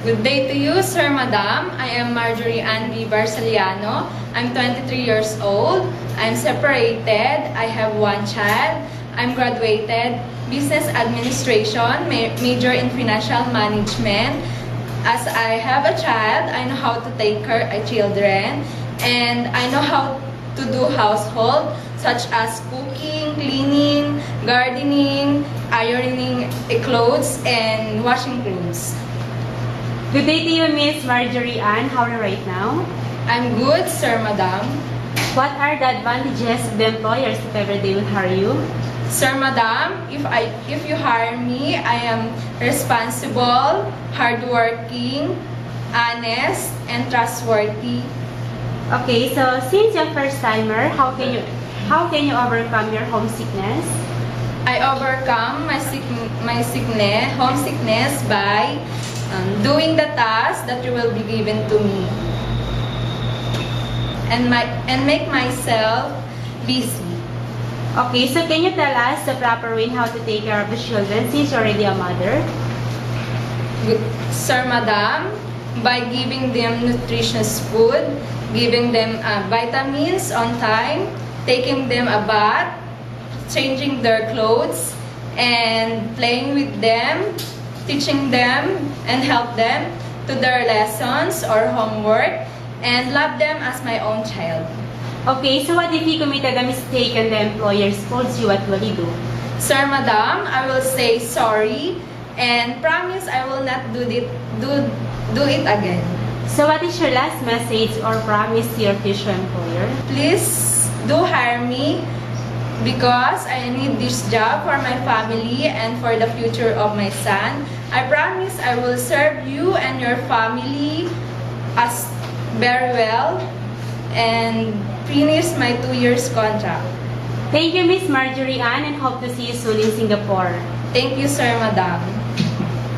Good day to you, Sir Madam. I am Marjorie Ann B. Barsaliano. I'm 23 years old. I'm separated. I have one child. I'm graduated Business Administration, major in Financial Management. As I have a child, I know how to take care of children, and I know how to do household such as cooking, cleaning, gardening, ironing clothes, and washing clothes. Good day to you, Miss Marjorie Ann. How are you right now? I'm good, Sir Madam. What are the advantages of the employers if ever they will hire you? Sir Madam, if you hire me, I am responsible, hardworking, honest, and trustworthy. Okay, so since you're first timer, how can you overcome your homesickness? I overcome my homesickness by doing the task that you will be given to me, and make myself busy. Okay, so can you tell us the proper way how to take care of the children since you're already a mother? Sir Madam, by giving them nutritious food, giving them vitamins on time, taking them a bath, changing their clothes, and playing with them, teaching them, and help them to their lessons or homework, and love them as my own child. Okay, so what if you committed a mistake and the employer scolds you? What will you do? Sir Madam, I will say sorry and promise I will not do it again. So what is your last message or promise to your future employer? Please do hire me because I need this job for my family and for the future of my son. I promise I will serve you and your family as very well and finish my 2 years contract. Thank you, Miss Marjorie Ann, and hope to see you soon in Singapore. Thank you, Sir Madam.